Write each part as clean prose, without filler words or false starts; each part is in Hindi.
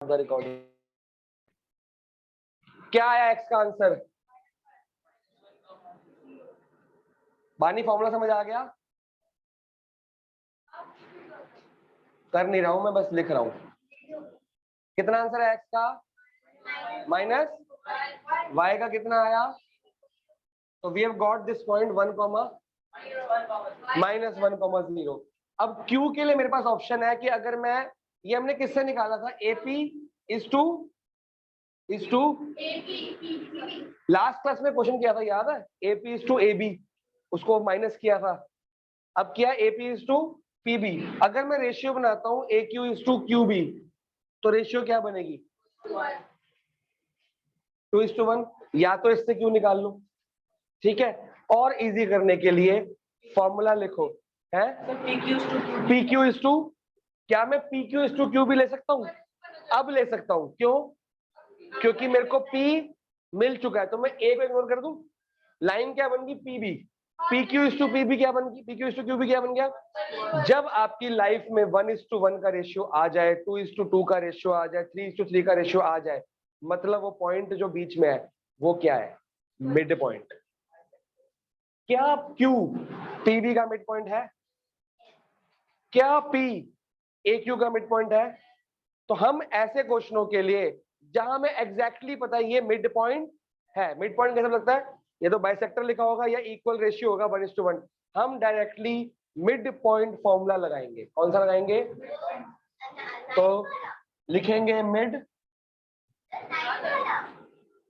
The recording. क्या आया एक्स का आंसर? बानी फॉर्मूला समझ आ गया? कर नहीं रहा हूं मैं, बस लिख रहा हूं। कितना आंसर है एक्स का? माइनस वाई का कितना आया? तो we have got this point 1, minus 1,0। अब क्यू के लिए मेरे पास ऑप्शन है कि अगर मैं, ये हमने किससे निकाला था? AP is to last class में क्वेश्चन किया था, याद है? एपी इज टू एबी, उसको माइनस किया था। अब क्या? AP is to PB. अगर मैं रेशियो बनाता हूं A Q is to Q B, तो रेशियो क्या बनेगी? 2:1। या तो इससे क्यू निकाल लो, ठीक है। और इजी करने के लिए फॉर्मूला लिखो, है पी क्यू इज टू, क्या मैं P Q is to Q भी ले सकता हूं? अब ले सकता हूं। क्यों? क्योंकि मेरे को P मिल चुका है, तो मैं A को इग्नोर कर दूं। लाइन क्या बन गई? PB. P Q is to PB क्या बन गई? P Q is to Q B क्या बन गया? जब आपकी लाइफ में 1:1 का रेशियो आ जाए, 2:2 का रेशियो आ जाए, 3:3 का रेशियो आ जाए, मतलब वो पॉइंट जो बीच में है वो क्या है? Mid point. क्या Q पीबी का मिड पॉइंट है? क्या P ए क्यू का मिड पॉइंट है? तो हम ऐसे क्वेश्चनों के लिए जहां में एग्जैक्टली पता है ये मिड पॉइंट है, मिड पॉइंट कैसे लगता है? ये तो बाइसेक्टर लिखा होगा या इक्वल रेशियो होगा 1:1, हम डायरेक्टली मिड पॉइंट फॉर्मूला लगाएंगे। कौन सा लगाएंगे? तो लिखेंगे मिड,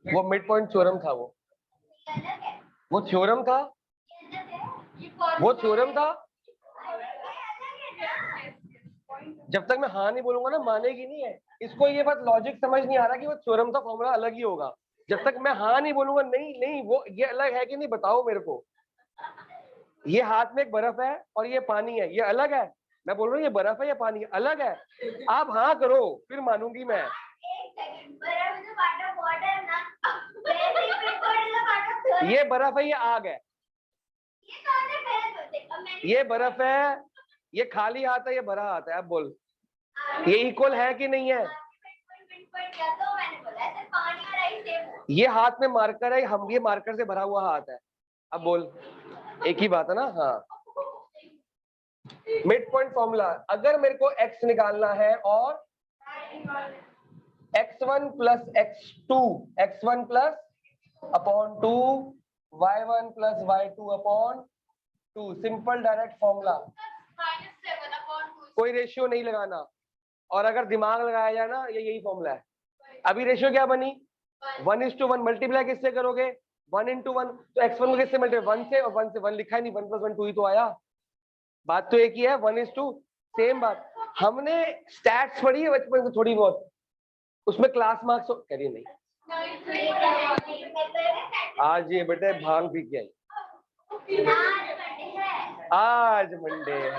वो मिड पॉइंट थ्योरम था, वो थ्योरम था, वो थ्योरम था। जब तक मैं हाँ नहीं बोलूंगा ना, मानेगी नहीं है। इसको ये बात लॉजिक समझ नहीं आ रहा कि वो थ्योरम का फॉर्मूला अलग ही होगा। जब तक मैं हाँ नहीं बोलूंगा, नहीं नहीं वो ये अलग है कि नहीं, बताओ मेरे को। ये हाथ में एक बर्फ है और ये पानी है, ये अलग है। मैं बोल रहा हूँ ये बर्फ है, ये पानी है, अलग है। आप हाँ करो फिर मानूंगी मैं। ये बर्फ है, ये आग है। ये बर्फ है, ये खाली हाथ है, ये भरा हाथ है। अब बोल, ये इक्वल है कि नहीं है? ये हाथ में मार्कर है, हम ये मार्कर से भरा हुआ हाथ है। अब बोल, एक ही बात है ना? हाँ। मिड पॉइंट फॉर्मूला, अगर मेरे को x निकालना है और x1 plus x2, x1 plus upon 2, y1 plus y2 upon 2, simple direct formula, कोई रेशियो नहीं लगाना। और अगर दिमाग लगाया जाए ना, ये यही फॉर्मूला है। अभी रेशियो क्या बनी? 1:1। मल्टीप्लाई किससे करोगे? 1 × 1। तो x1 को किससे मल्टीप्लाई? 1 से, और 1 से 1 लिखा है नहीं, 1 + 1 2 ही तो आया। बात तो एक ही है, 1:2। सेम बात हमने स्टैट्स पढ़ी है बचपन से थोड़ी बहुत, उसमें क्लास मार्क्स करिए नहीं। आज ये बेटे भांग पी के आई, आज मंडे है।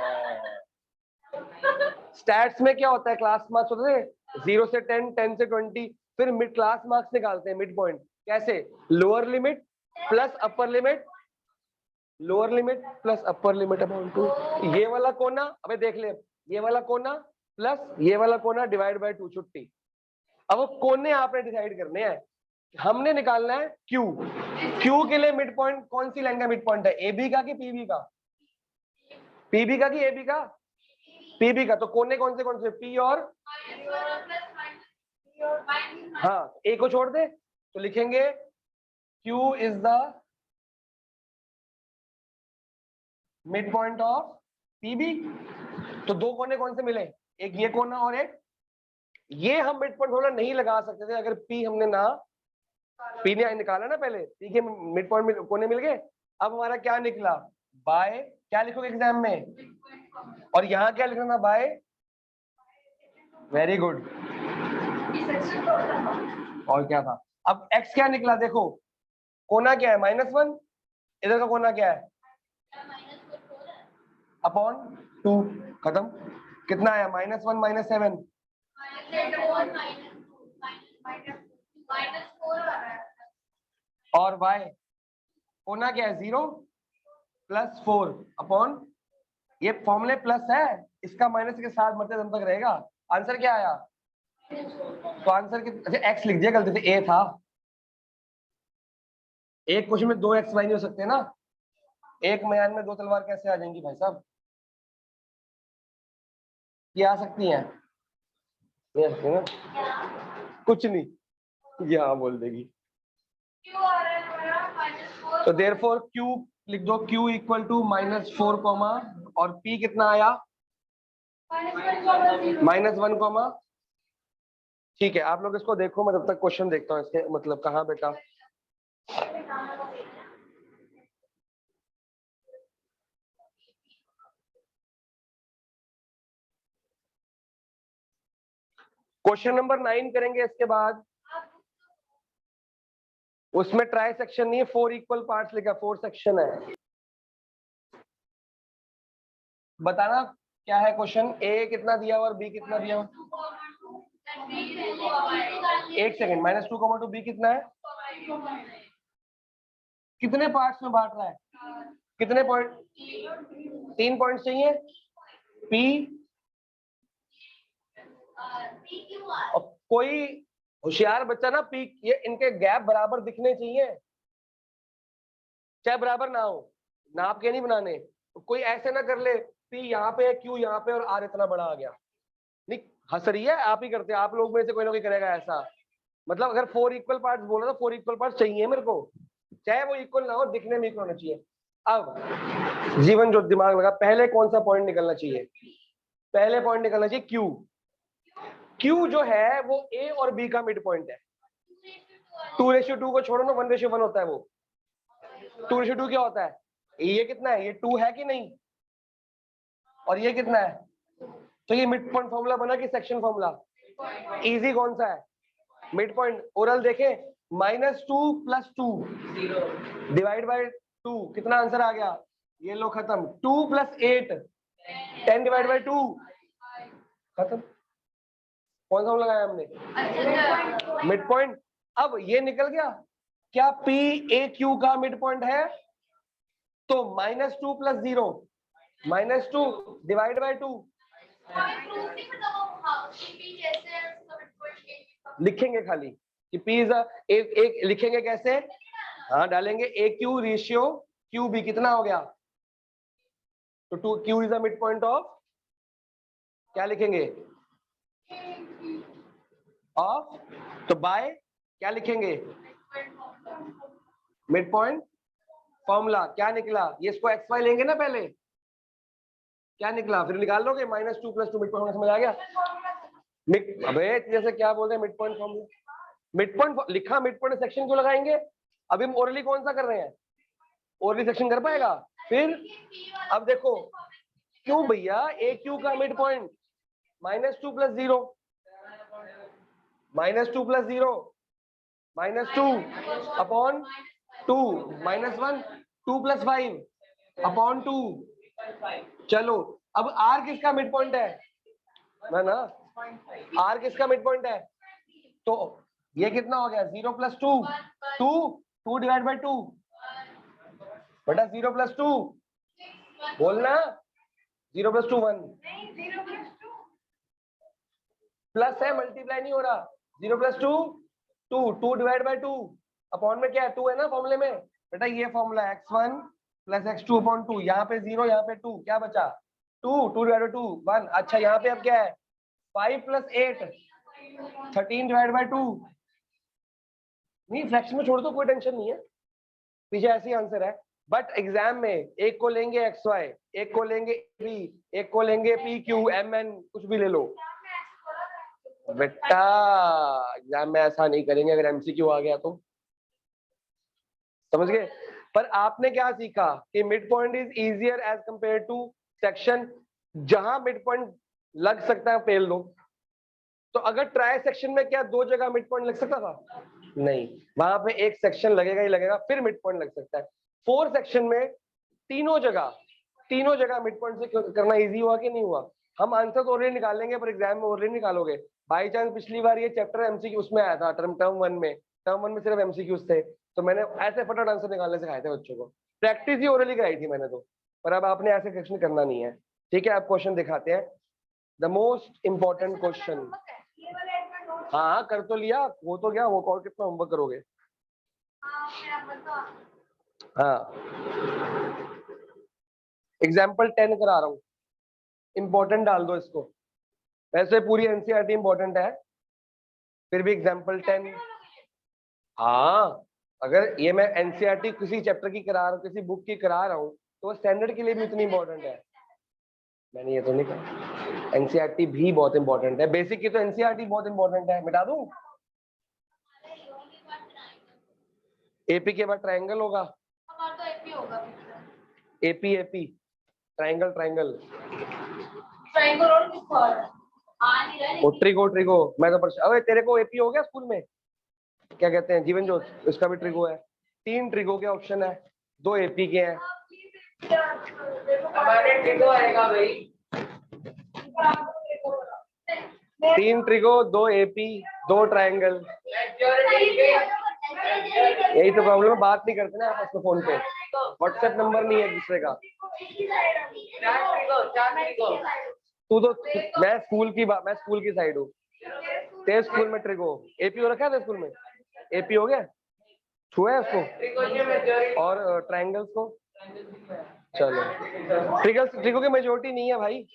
स्टैट्स में क्या होता है? क्लास मार्क्स होते हैं 0 से 10, 10 से 20, फिर मिड क्लास मार्क्स निकालते हैं, मिड पॉइंट। कैसे? Lower limit plus upper limit, lower limit plus upper limit upon 2। ये वाला कोना, अबे देख ले, ये वाला कोना प्लस ये वाला कोना डिवाइड बाय 2, छुट्टी। अब वो कोने आपने डिसाइड करने हैं। हमने निकालना है क्यू। क्यू के लिए मिड पॉइंट कौन सी लाइन का मिड पॉइंट है? एबी का कि पीबी का? पीबी का कि एबी का? पीबी का। तो कोने कौन से? पी और हाँ, ए को छोड़ दे तो लिखेंगे Q is the mid point of PB. तो दो कोने कौन से मिले? एक ये कोना और एक ये। हम मिड पॉइंट फॉर्मूला नहीं लगा सकते थे अगर पी हमने ना, पी ने निकाला ना पहले, पी के मिड पॉइंट कोने मिल गए। अब हमारा क्या निकला? बाय, क्या लिखोगे एग्जाम में? और यहाँ क्या लिखना था? बाय। Very good. और क्या था? अब x क्या निकला? देखो कोना क्या है? -1। इधर का कोना क्या है? अपॉन 2। खत्म। कितना आया? -1 -7। और y कोना क्या है? 0 + 4 अपॉन, ये फॉर्मूले प्लस है, इसका माइनस के साथ मरते दम तक रहेगा। आंसर क्या आया? तो आंसर अच्छा एक्स लिख दिया गलती से, ए था। एक क्वेश्चन में 2 एक्स वाई नहीं हो सकते ना, एक मैदान में 2 तलवार कैसे आ जाएंगी भाई साहब? ये आ सकती हैं? नहीं आ सकती ना, कुछ नहीं, ये हाँ बोल देगी। तो देयरफॉर Q लिख दो, Q इक्वल टू -4 कॉमा, और P कितना आया? -1 कॉमा। ठीक है, आप लोग इसको देखो, मैं तब तक क्वेश्चन देखता हूँ इसके मतलब कहाँ बेटा। क्वेश्चन नंबर 9 करेंगे इसके बाद। उसमें ट्राई सेक्शन नहीं है, 4 इक्वल पार्ट्स लिखा, 4 सेक्शन है। बताना क्या है क्वेश्चन, ए कितना दिया हुआ और बी कितना दिया हुआ? एक सेकंड, -2, बी कितना है? कितने पार्ट्स में बांट रहा है? कितने पॉइंट? 3 पॉइंट चाहिए। पी कोई होशियार बच्चा ना, पी ये इनके गैप बराबर दिखने चाहिए, चाहे बराबर ना हो, नाप के नहीं बनाने। कोई ऐसे ना कर ले पी यहाँ पे है, क्यू यहाँ पे, और आर इतना बड़ा आ गया। नहीं हंस रही है, आप ही करते हैं, आप लोग में से कोई ना कोई करेगा ऐसा। मतलब अगर 4 इक्वल पार्ट्स बोला तो 4 इक्वल पार्ट्स चाहिए मेरे को, चाहे वो इक्वल ना हो, दिखने में इक्वल होना चाहिए। अब जीवन जो दिमाग लगा, पहले कौन सा पॉइंट निकलना चाहिए? पहले पॉइंट निकलना चाहिए क्यू। क्यू जो है वो ए और बी का मिड पॉइंट है। 2:2 को छोड़ो ना, 1:1 होता है वो। 2:2 क्या होता है? ये कितना है? ये 2 है कि नहीं? और ये कितना है? तो ये मिड पॉइंट फॉर्मूला बना कि सेक्शन फॉर्मूला? इजी कौन सा है? Mid point. ओरल देखे, -2 + 2 डिवाइड बाय 2, कितना आंसर आ गया? ये लो खत्म। 2 + 8 10 डिवाइड बाय 2 खत्म। कौन सा लगाया हमने? Mid point. अब ये निकल गया, क्या पी ए क्यू का मिड पॉइंट है? तो -2 + 0 -2 डिवाइड बाय 2 लिखेंगे खाली कि पी इज एक लिखेंगे कैसे? हाँ डालेंगे ए क्यू रेशियो क्यू बी, कितना हो गया? तो 2 Q is the mid point of, क्या लिखेंगे? ऑफ। तो बाय क्या लिखेंगे? मिड पॉइंट फॉर्मूला क्या निकला? ये इसको एक्स वाई लेंगे ना पहले, क्या निकला? फिर निकाल लोगे -2 + 2 मिड पॉइंट, समझ आ गया? अबे जैसे क्या बोल रहे हैं, mid point formula, mid point लिखा, मिड पॉइंट सेक्शन क्यों लगाएंगे? अभी हम ओरली कौन सा कर रहे हैं? ओरली सेक्शन कर पाएगा? फिर अब देखो, क्यों भैया ए क्यू का मिड पॉइंट -2 + 0 -2 + 0 -2 अपॉन 2 -1 2 + 5 अपॉन 2। चलो अब आर किसका मिड पॉइंट है? ना आर किसका मिड पॉइंट है? तो ये कितना हो गया? 0 + 2 2 डिवाइड बाय 2 बेटा, 0 + 2 बोलना, 0 + 2 1 प्लस है, मल्टीप्लाई नहीं हो रहा। 0 + 2 2 2 डिवाइड बाय 2 अपॉन में क्या है? 2 है ना फॉर्मूले में बेटा, ये फॉर्मूला x1 + x2 अपॉन 2, यहाँ पे 0 यहाँ पे 2, क्या बचा? 2 2 डिवाइड बाय 2 1। अच्छा यहाँ पे अब क्या है? 5 + 8 13 डिवाइड बाय 2। नहीं फ्रैक्शन में छोड़ दो, कोई टेंशन नहीं है, पीछे ऐसे ही आंसर है। बट एग्जाम में एक को लेंगे एक्स वाई, एक को लेंगे बी, एक को लेंगे पी क्यू एम एन, कुछ भी ले लो बेटा। एग्जाम में ऐसा नहीं करेंगे, अगर एमसीक्यू आ गया तो, समझ गए? पर आपने क्या सीखा कि mid point is easier as compare to section. जहां मिड पॉइंट लग सकता है फेल दो। तो अगर ट्राई सेक्शन में क्या 2 जगह मिड पॉइंट लग सकता था? नहीं, वहां पे एक सेक्शन लगेगा ही लगेगा, फिर मिड पॉइंट लग सकता है। 4 सेक्शन में तीनों जगह मिड पॉइंट से करना इजी हुआ कि नहीं हुआ? हम आंसर तो ऑलरेडी निकाल लेंगे, पर एग्जाम में ऑलरेडी निकालोगे। बाई चांस पिछली बार ये चैप्टर एमसीक्यू उसमें आया था, टर्म 1 में सिर्फ एमसीक्यूज थे, तो मैंने ऐसे फटाफट आंसर निकालने सिखाए थे बच्चों को। प्रैक्टिस ही ओरली कराई थी मैंने तो। पर अब आपने ऐसे क्वेश्चन करना नहीं है, ठीक है? आप क्वेश्चन दिखाते हैं, द मोस्ट इंपॉर्टेंट क्वेश्चन। हाँ कर तो लिया, वो तो गया, वो और कितना होमवर्क करोगे। हाँ एग्जाम्पल 10 करा रहा हूँ, इंपॉर्टेंट डाल दो इसको। वैसे पूरी एनसीईआरटी इंपॉर्टेंट है, फिर भी एग्जाम्पल 10। हाँ अगर ये मैं एनसीईआरटी किसी चैप्टर की करा रहा हूँ, किसी बुक की करा रहा हूँ, तो स्टैंडर्ड के लिए भी इतनी इंपॉर्टेंट है। मैंने ये तो नहीं कहा, एनसीईआरटी भी बहुत इंपॉर्टेंट है, बेसिक की तो एनसीईआरटी बहुत इंपॉर्टेंट है। मिटा दूं? एपी के बाद ट्रायंगल होगा, AP AP triangle triangle trigo trigo. मैं तो अबे तेरे को एपी हो गया स्कूल में, क्या कहते हैं जीवन जोत, इसका भी ट्रिगो है। 3 ट्रिगो के ऑप्शन है, 2 एपी के हैं। हमारे ट्रिगो आएगा भाई, 3 ट्रिगो, 2 एपी, 2 ट्रायंगल। यही तो प्रॉब्लम है, बात नहीं करते ना आपस में फोन पे, व्हाट्सएप नंबर नहीं है दूसरे का। तू तो, मैं स्कूल की साइड हूँ, तेरे स्कूल में ट्रिगो एपी हो रखा है, तेरे स्कूल में एपी हो गया, छुआ है उसको, और ट्रायंगल्स को। चलो ट्रिगो की मेजोरिटी नहीं है भाई,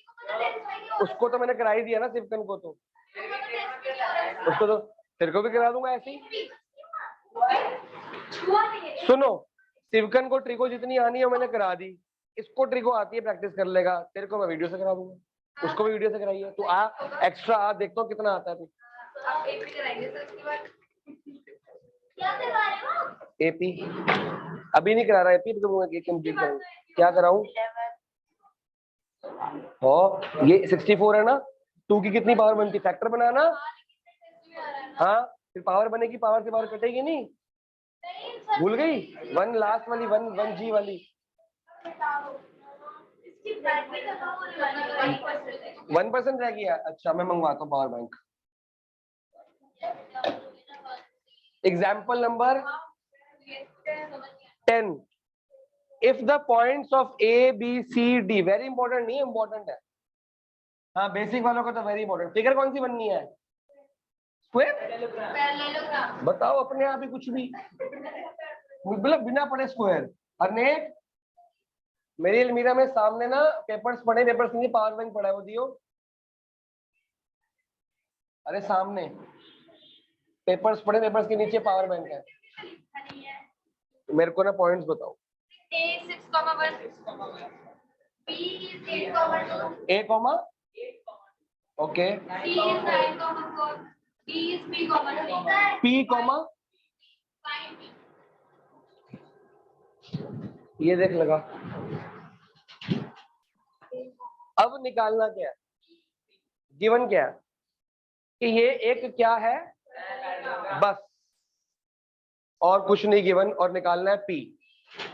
उसको तो मैंने करा ही दिया ना सिवकन को, तो उसको तो तेरे को भी करा दूंगा ऐसे ही। सुनो, सिवकन को ट्रिगो जितनी आनी है मैंने करा दी, इसको ट्रिगो आती है, प्रैक्टिस कर लेगा। तेरे को मैं वीडियो से करा दूंगा, उसको भी वीडियो से कराइए। तू आ एक्स्ट्रा आ, देखता हूँ कितना आता है तू। एपी अभी नहीं करा रहा, एपी तो कंप्लीट करूँ, क्या कराऊं? ओ ये 64 है ना, 2 की कितनी पावर बनती, फैक्टर बनाना। हाँ फिर पावर बनेगी, पावर से पावर कटेगी नहीं, भूल गई? 1 लास्ट वाली, 1 जी वाली। 1% रह गया, अच्छा मैं मंगवाता हूँ power bank. Example number 10, if the points of A B C D, very important नहीं, इंपॉर्टेंट है। हाँ बेसिक वालों का तो वेरी इंपॉर्टेंट। फिगर कौन सी बननी है? स्क्वायर। बताओ अपने आप ही कुछ भी, मतलब बिना पढ़े स्क्वायर। अनेक मेरी अलमीरा में सामने ना पेपर्स पड़े, पेपर्स नहीं, पावर बैंक पड़ा है, वो दियो। अरे सामने पेपर्स पड़े, पेपर्स के नीचे पावर बैंक है। मेरे को ना पॉइंट्स बताओ। ए कॉमा ओके, पी कॉमा, ये देख लगा। अब निकालना क्या है, गिवन क्या है कि ये एक क्या है, बस, और कुछ नहीं गिवन, और निकालना है पी।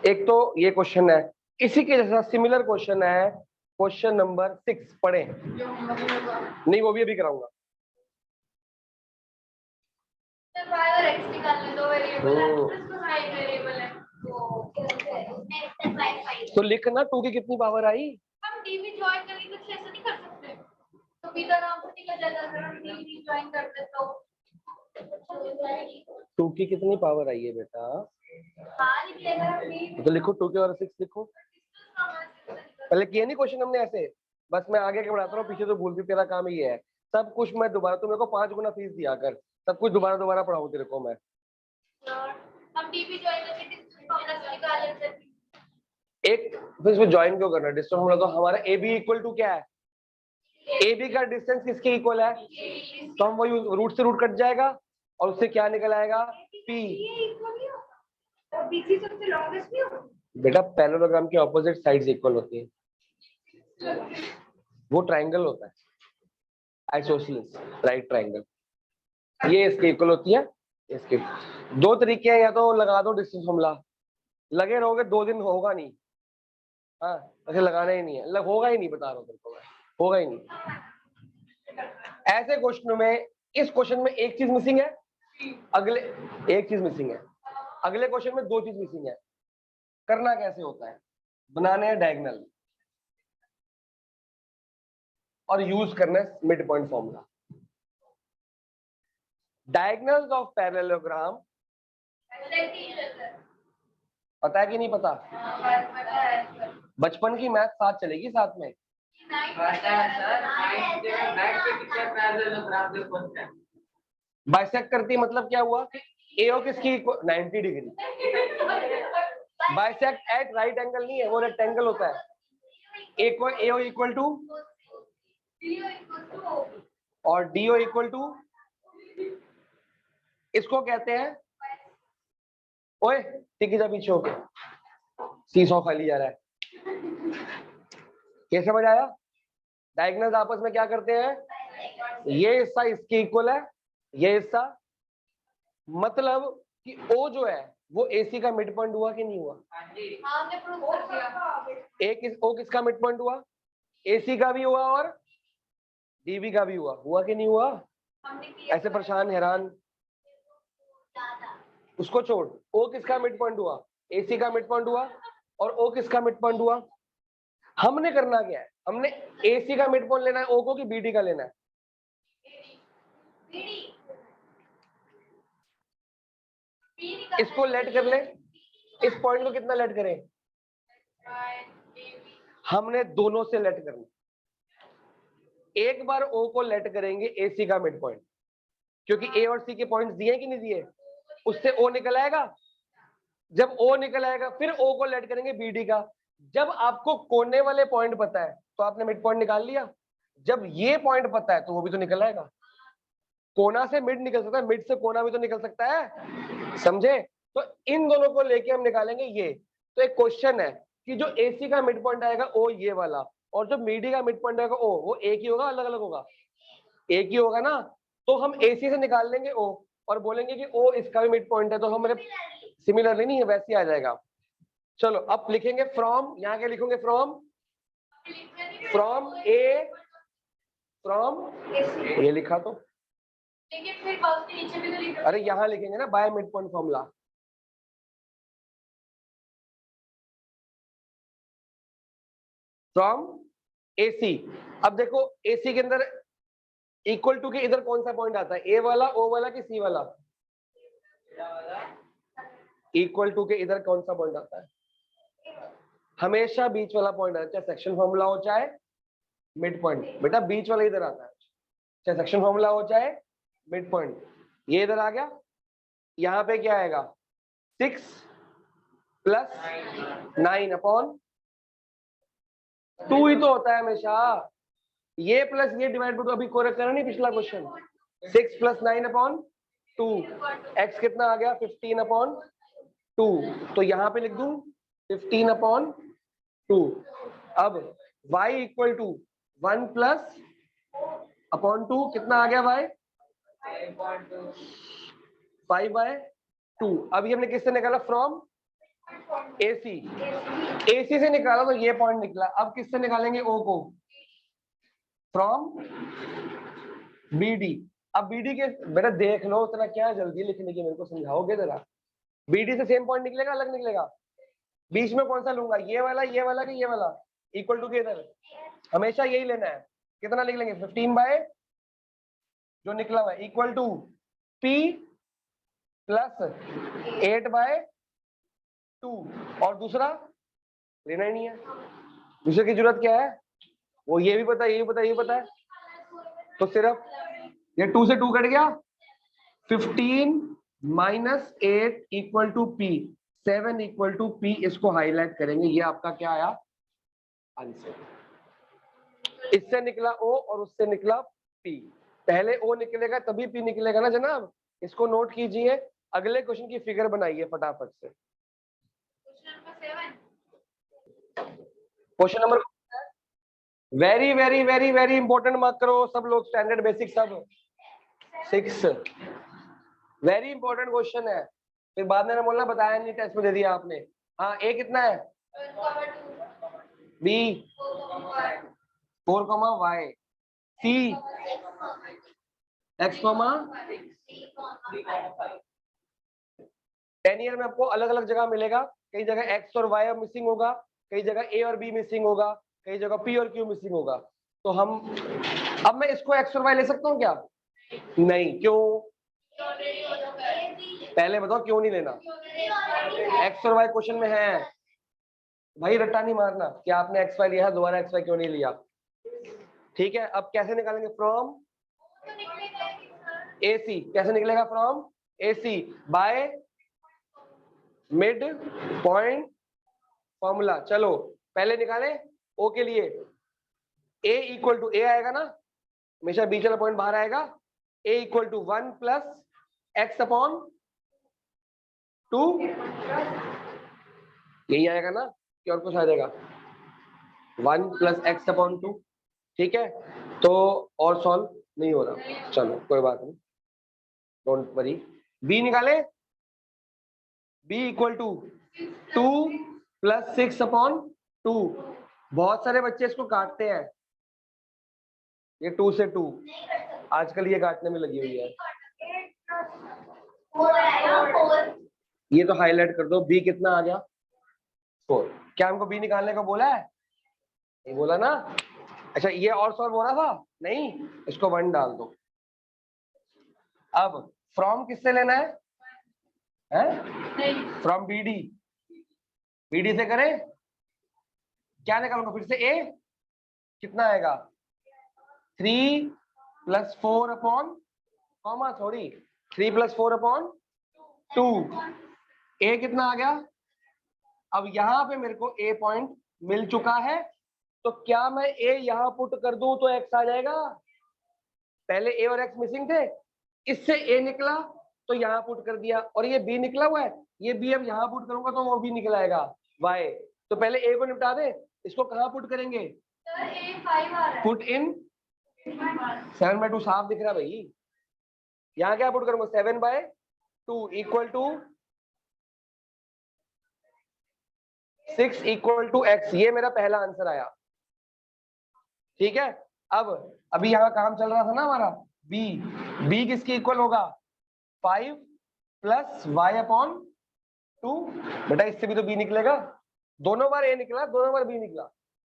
एक तो ये क्वेश्चन है, इसी के जैसा सिमिलर क्वेश्चन है क्वेश्चन नंबर 6, पढ़े नहीं, वो भी अभी कराऊंगा। तो लिखना 2 की कितनी पावर आई। हम टीवी ज्वाइन करेंगे तो ऐसा नहीं कर सकते, तो बीता नाम से निकल जाएगा, अगर हम टीवी ज्वाइन करते तो 2 की कितनी पावर आई है बेटा। तो लिखो 2 के और 6 लिखो। पहले किया नहीं क्वेश्चन हमने ऐसे, बस मैं आगे के बढ़ाता हूँ, पीछे तो भूल भी, तेरा काम ही है। सब कुछ मैं दोबारा, तो मेरे को 5 गुना फीस दिया कर, सब कुछ दोबारा दोबारा पढ़ाऊँ तेरे को मैं। हम टीवी ज्वाइन करके एक फिर इसमें ज्वाइन क्यों करना, डिस्टेंस बोला तो हमारा ए बी इक्वल टू क्या है, ए बी का डिस्टेंस किसके इक्वल है, तो हम वही रूट से रूट कट जाएगा और उससे क्या निकल आएगा, पी। बेटा पैरेललोग्राम की ऑपोजिट साइड्स इक्वल होती है, वो ट्रायंगल होता है, आइसोसेलेस राइट ट्रायंगल, ये इसके इक्वल होती है। इसके 2 तरीके हैं, या तो लगा दो डिस्टेंस फॉर्मूला, लगे रहोगे 2 दिन होगा नहीं। हाँ ऐसे लगाना ही नहीं है, होगा ही नहीं, बता रहा हूँ तुमको मैं, होगा ही नहीं। ऐसे क्वेश्चन में, इस क्वेश्चन में एक चीज मिसिंग है, अगले एक चीज मिसिंग है, अगले क्वेश्चन में 2 चीज मिसिंग है। करना कैसे होता है, बनाने हैं डायगोनल और यूज करना है mid point formula. Diagonals of parallelogram पता है कि नहीं पता? बचपन की मैथ साथ चलेगी साथ में। बाइसेक्ट करती मतलब क्या हुआ कि एओ किसकी 90 degree. Bisect at right angle नहीं है, वो रेक्टेंगल होता है। एओ इक्वल टू और डीओ इक्वल टू, इसको कहते हैं, ओए टिकी जा पीछे होके, सीसॉ खाली जा रहा है। क्या समझ आया? डायगोनल्स आपस में क्या करते हैं, ये हिस्सा इसके इक्वल है, ये हिस्सा, मतलब कि ओ जो है वो एसी का मिड पॉइंट हुआ कि नहीं हुआ? एक ओ किसका मिड पॉइंट हुआ? एसी का भी हुआ और डीबी का भी हुआ कि नहीं हुआ? ऐसे परेशान हैरान, उसको छोड़। ओ किसका मिड पॉइंट हुआ? एसी का मिड पॉइंट हुआ। और ओ किसका मिड पॉइंट हुआ? हमने करना क्या है, हमने एसी का मिड पॉइंट लेना है ओ को कि बीडी का लेना है? इसको लेट कर ले, इस पॉइंट को कितना लेट करें? हमने दोनों से लेट करना। एक बार ओ को लेट करेंगे एसी का मिड पॉइंट, क्योंकि ए और सी के पॉइंट्स दिए कि नहीं दिए, उससे ओ निकल आएगा। जब ओ निकल आएगा फिर ओ को लेट करेंगे बीडी का। जब आपको कोने वाले पॉइंट पता है तो आपने मिड पॉइंट निकाल लिया। जब ये पॉइंट पता है तो वो भी तो निकल आएगा। कोना से मिड निकल सकता है, मिड से कोना भी तो निकल सकता है, समझे? तो इन दोनों को लेके हम निकालेंगे ये। तो एक क्वेश्चन है कि जो एसी का मिड पॉइंट आएगा ओ ये वाला, और जो बीडी का मिड पॉइंट आएगा ओ, वो एक ही होगा अलग अलग होगा? एक ही होगा ना। तो हम एसी से निकाल लेंगे ओ और बोलेंगे कि ओ इसका भी मिड पॉइंट है, तो हमारे सिमिलरली नहीं है, वैसे ही आ जाएगा। चलो अब लिखेंगे फ्रॉम, यहाँ क्या लिखोगे? फ्रॉम ए, फ्रॉम ये लिखा तो, लेकिन फिर के नीचे भी तो लिखा। अरे यहाँ लिखेंगे ना by mid point formula. From AC. अब देखो एसी के अंदर इक्वल टू के इधर कौन सा पॉइंट आता है, ए वाला, ओ वाला कि सी वाला? इक्वल टू के इधर कौन सा पॉइंट आता है? हमेशा बीच वाला पॉइंट आता है, चाहे सेक्शन फॉर्मूला हो चाहे मिड पॉइंट। बेटा बीच वाला इधर आता है, चाहे सेक्शन फॉर्मूला हो चाहे मिड पॉइंट। ये इधर आ गया, यहाँ पे क्या आएगा? 6 + 9 अपॉन 2 ही तो होता है हमेशा। ये प्लस ये डिवाइड बाय 2 अभी कोरेक्ट करा नहीं पिछला क्वेश्चन। 6 + 9 अपॉन 2, x कितना आ गया? 15 अपॉन 2। तो यहाँ पे लिख दूं 15 अपॉन 2। अब y equal to 1 plus upon 2 कितना आ गया y? 5/2। अभी हमने किससे निकाला? From AC. एसी से निकाला तो ये पॉइंट निकला। अब किससे निकालेंगे? ओ को, फ्रॉम बीडी। अब बीडी के बेटा देख लो, उतना क्या जल्दी लिखने की, मेरे को समझाओगे जरा। बीडी से सेम पॉइंट निकलेगा अलग निकलेगा? बीच में कौन सा लूंगा, ये वाला कि ये वाला? इक्वल टू के इधर हमेशा यही लेना है। कितना लिख लेंगे? 15 बाय जो निकला हुआ इक्वल टू P + 8/2। और दूसरा लेना ही नहीं है, दूसरे की जरूरत क्या है? वो ये भी पता है, ये भी पता है, ये भी पता है। तो सिर्फ ये 2 से 2 कट गया। 15 - 8 = P, 7 = P। इसको हाईलाइट करेंगे, ये आपका क्या आया? आंसर। इससे निकला O और उससे निकला P। पहले O निकलेगा तभी P निकलेगा ना जनाब। इसको नोट कीजिए, अगले क्वेश्चन की फिगर बनाइए फटाफट से। Question number very very very very important, mark करो सब लोग, स्टैंडर्ड बेसिक सब 6। वेरी इंपॉर्टेंट क्वेश्चन है, फिर बाद में बोलना बताया नहीं, टेस्ट में दे दिया आपने। हाँ, ए कितना है? बी 4, y, सी x, 10 ईयर में आपको अलग अलग जगह मिलेगा। कई जगह x और y मिसिंग होगा, कई जगह a और b मिसिंग होगा, कई जगह p और q मिसिंग होगा। तो हम अब मैं इसको x और y ले सकता हूँ क्या? नहीं। क्यों? पहले बताओ क्यों नहीं लेना? एक्स और वाई क्वेश्चन में है भाई, रट्टा नहीं मारना कि आपने एक्स वाई लिया है, दोबारा एक्स वाई क्यों नहीं लिया। ठीक है, अब कैसे निकालेंगे? From AC। कैसे निकलेगा? From AC by mid point formula. चलो पहले निकाले O के लिए, A इक्वल टू A आएगा ना, हमेशा बीच वाला पॉइंट बाहर आएगा। A equal to 1 plus x upon 2, यही आएगा ना कि और कुछ आ जाएगा? 1 प्लस एक्स अपॉन 2। ठीक है, तो और सॉल्व नहीं हो रहा, चलो कोई बात नहीं, डोंट वरी। B निकाले, B equal to 2 plus 6 upon 2। बहुत सारे बच्चे इसको काटते हैं, ये 2 से 2 आजकल ये काटने में लगी हुई है। ये तो हाईलाइट कर दो, B कितना आ गया? 4। क्या हमको B निकालने को बोला है? नहीं बोला ना। अच्छा, ये और सॉल्व हो रहा था? नहीं, इसको 1 डाल दो। अब फ्रॉम किससे लेना है? फ्रॉम BD से करें। क्या निकालूंगा फिर से? A कितना आएगा? 3 plus 4 upon comma, sorry 3 plus 4 upon 2। A कितना आ गया? अब यहां पे मेरे को A पॉइंट मिल चुका है, तो क्या मैं A यहां पुट कर दूं तो X आ जाएगा? पहले A और X मिसिंग थे, इससे A निकला तो यहां पुट कर दिया, और ये B निकला हुआ है, ये B अब यहां पुट करूंगा तो वो भी निकल आएगा Y। तो पहले A को निपटा दे, इसको कहां पुट करेंगे? पुट इन 7/2 साफ दिख रहा भाई। यहाँ क्या पुट करूंगा? 7/2 equal to 6 equal to X। ये मेरा पहला आंसर आया। ठीक है, अब अभी यहाँ काम चल रहा था ना हमारा B किसके इक्वल होगा? 5 प्लस y अपॉन 2। बेटा इससे भी तो B निकलेगा, दोनों बार A निकला, दोनों बार B निकला,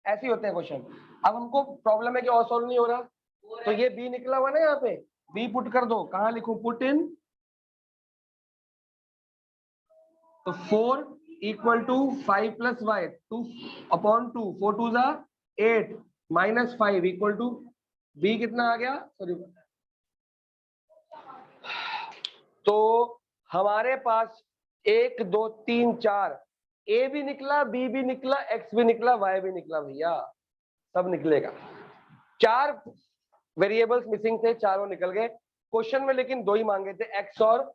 ऐसे ही होते हैं क्वेश्चन। अब हमको प्रॉब्लम है कि और सॉल्व नहीं हो रहा, तो ये B निकला हुआ ना, यहाँ पे B पुट कर दो। कहाँ लिखूं? पुट इन, तो 4 equal to 5 plus y 2 upon 2, 4 2 जा 8 माइनस 5 इक्वल टू B कितना आ गया? सॉरी, तो हमारे पास 1 2 3 4 A भी निकला, B भी निकला, X भी निकला, Y भी निकला भैया, सब निकलेगा। 4 वेरिएबल्स मिसिंग थे, चारों निकल गए क्वेश्चन में, लेकिन 2 ही मांगे थे, X और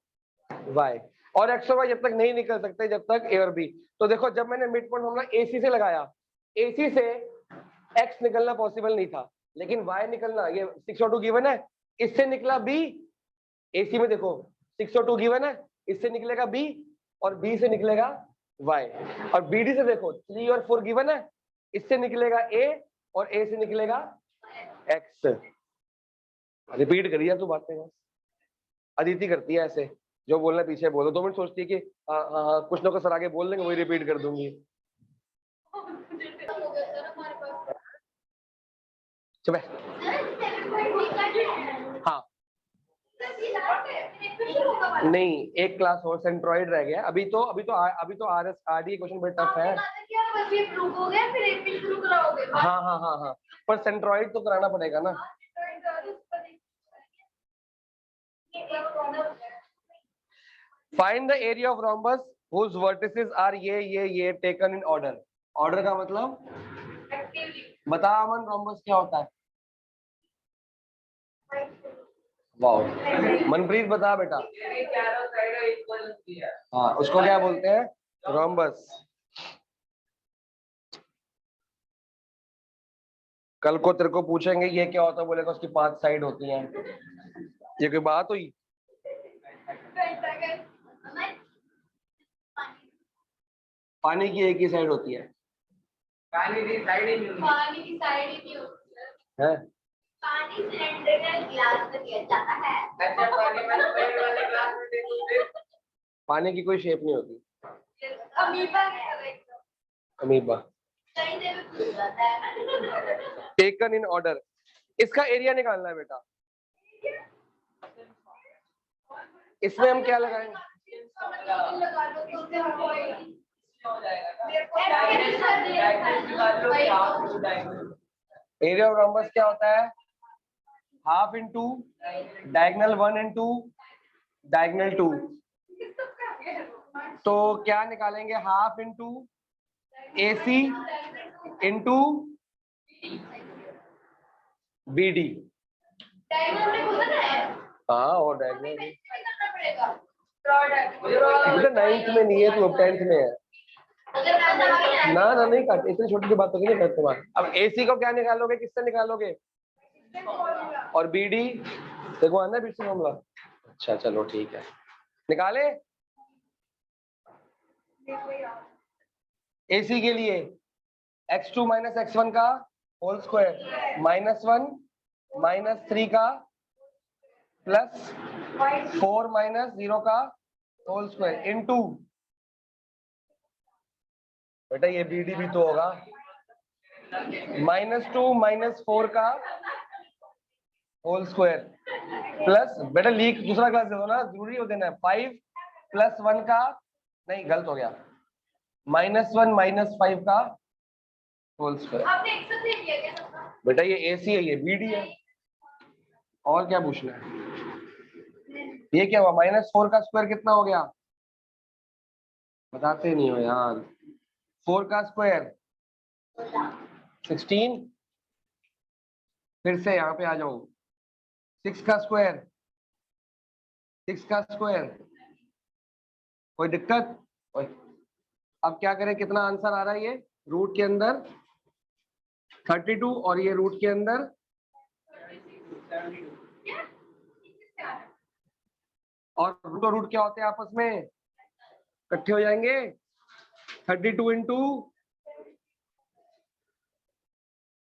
Y। और X और Y जब तक नहीं निकल सकते जब तक A और B। तो देखो, जब मैंने मिड पॉइंट फॉर्मूला AC से लगाया, AC से X निकलना पॉसिबल नहीं था, लेकिन Y निकलना, ये 6 और 2 गिवन है, इससे निकला B। AC में देखो 6 और 2 गिवन है, इससे निकलेगा B, और B से निकलेगा Y। और BD से देखो 3 और 4 गिवन है, इससे निकलेगा A, और A से निकलेगा X। रिपीट करिए तो बातें, अदिति करती है ऐसे, जो बोलना पीछे बोलो, 2 मिनट सोचती है कि हाँ कुछ ना कुछ सर आगे बोल देंगे, वही रिपीट कर दूंगी। हाँ नहीं, एक क्लास और सेंट्रॉइड रह गया, अभी तो RS RD क्वेश्चन बड़ा टफ है। हाँ हाँ हाँ हाँ, पर सेंट्रॉइड तो कराना पड़ेगा ना। Find the area of rhombus whose vertices are ये taken in order। ऑर्डर का मतलब बता अमन, rhombus क्या होता है? वाओ, मनप्रीत बता बेटा। हाँ, उसको क्या बोलते हैं? rhombus। कल को तेरे को पूछेंगे ये क्या होता है, बोलेगा उसकी 5 साइड होती हैं। ये कोई बात हुई? पानी की एक ही साइड होती है। पानी की साइड ही नहीं होती। पानी की साइड ही नहीं होती है। पानी सिलेंडर ग्लास में दिया जाता है। अच्छा, पानी वाले ग्लास में दे। पानी की कोई शेप नहीं होती। Amoeba taken in order. इसका एरिया निकालना है बेटा। इसमें हम क्या लगाएंगे? एरिया ऑफ रोम्बस क्या होता है? Half into diagonal 1 into diagonal 2। तो क्या निकालेंगे? Half into AC into BD। हाँ, और डायगनल 9th में नहीं है, तू अब 10th में है। ना ना नहीं काट, इतनी छोटी सी बात तो नहीं कर तुम्हारा। अब AC को क्या निकालोगे? किससे निकालोगे? और BD देखो आना बीच में मामला। अच्छा चलो ठीक है, निकाले। AC के लिए x2 माइनस x1 का होल स्क्वायर -1 -3 का प्लस 4 माइनस 0 का होल स्क्वायर इनटू, बेटा ये BD भी तो होगा, -2 -4 का होल स्क्वायर प्लस, बेटा लीक दूसरा क्लास दे दो ना, जरूरी हो देना है। 5 + 1 का, नहीं गलत हो गया, -1 -5 का होल स्क्वायर। बेटा ये AC है, ये BD है, और क्या पूछना है? ये क्या हुआ? -4 का स्क्वायर कितना हो गया? बताते नहीं हो यार। 4 का स्क्वायर 16। फिर से यहाँ पे आ जाओ। 6 का स्क्वायर, 6 का स्क्वायर, कोई दिक्कत? अब क्या करें? कितना आंसर आ रहा है? ये रूट के अंदर 32 और ये रूट के अंदर, और रूट और रूट क्या होते हैं आपस में? इकट्ठे हो जाएंगे। 32 इंटू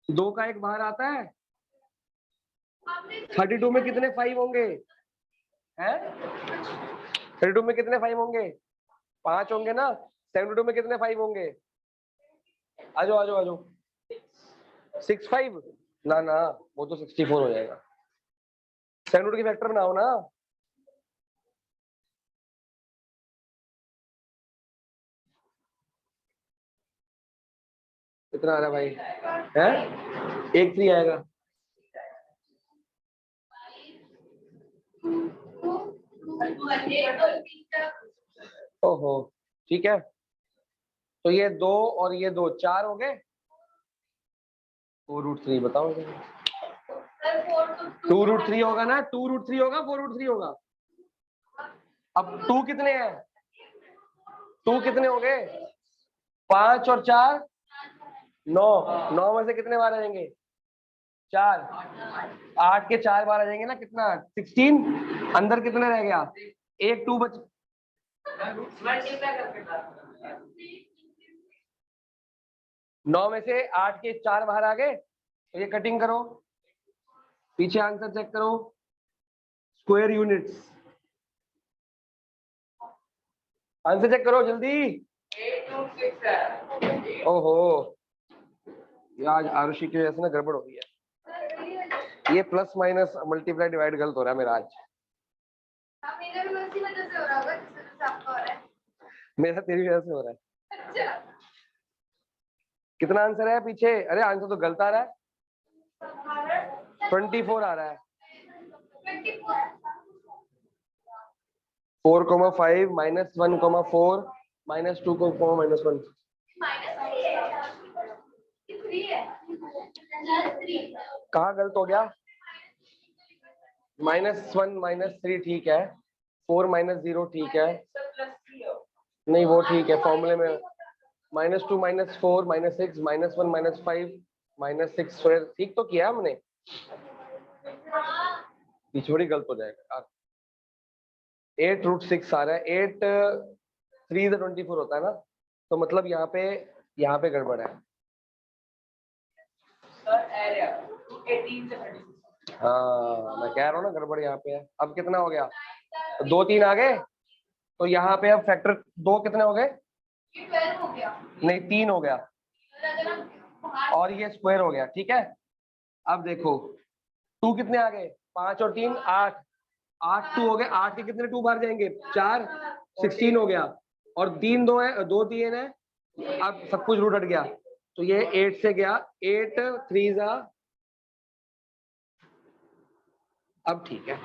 2 का 1 बाहर आता है। 32 में कितने 5 होंगे? हैं? 32 में कितने 5 होंगे? 5 होंगे ना। 72 में कितने 5 होंगे? आ जाओ आ जाओ आ जाओ। 6 5 ना ना, वो तो 64 हो जाएगा। 72 की फैक्टर बनाओ ना। कितना आ रहा है भाई? है 1 3 आएगा। ओहो ठीक है, तो ये 2 और ये 2 4 हो गए। 4√3 बताओ। 2√3 होगा ना, 2√3 होगा, 4√3 होगा। अब 2 कितने हैं? 2 कितने हो गए? 5 और 4 9। 9 में से कितने बार आ जाएंगे? 4। 8 के 4 बार आ जाएंगे ना, कितना? 16। अंदर कितने रह गया? 1 2 बच। 9 में से 8 के 4 बाहर आ गए, तो ये कटिंग करो, पीछे आंसर चेक करो। स्क्वायर यूनिट्स, आंसर चेक करो जल्दी। 826 है। ओहो, ये आज आरुषि की वजह से ना गड़बड़ हो गई है। ये प्लस माइनस मल्टीप्लाई डिवाइड गलत हो रहा है मेरा आज। मेरा तेरी वजह से हो रहा है। अच्छा। कितना आंसर है पीछे? अरे आंसर तो गलत आ रहा है। 24 आ रहा है। 4,5 -1,4 -2,-1। कहाँ गलत हो गया? -1 -3 ठीक है, 4 -0 ठीक है, नहीं वो ठीक है फॉर्मूले में। -2 -4 -6 -1 -5 -6 स्क्वायर ठीक तो किया हमने। पिछोड़ी गलत हो जाएगा। 8√6 आ रहा है। 8 3 से 24 होता है ना, तो मतलब यहाँ पे गड़बड़ है। हाँ मैं कह रहा हूँ ना गड़बड़ यहाँ पे है। अब कितना हो गया? 2 3 आ गए, तो यहाँ पे अब फैक्टर 2 कितने हो गए? 12 हो गया। नहीं 3 हो गया, और ये स्क्वायर हो गया। ठीक है, अब देखो 2 कितने आ गए? 5 और 3 8, 8 2 हो गए, 8 के कितने 2 बाहर जाएंगे 4, 16 हो गया, और 3 2 है, 2 3 है, अब सब कुछ रूट हट गया, तो ये 8 से गया, 8 3 जा, अब ठीक है।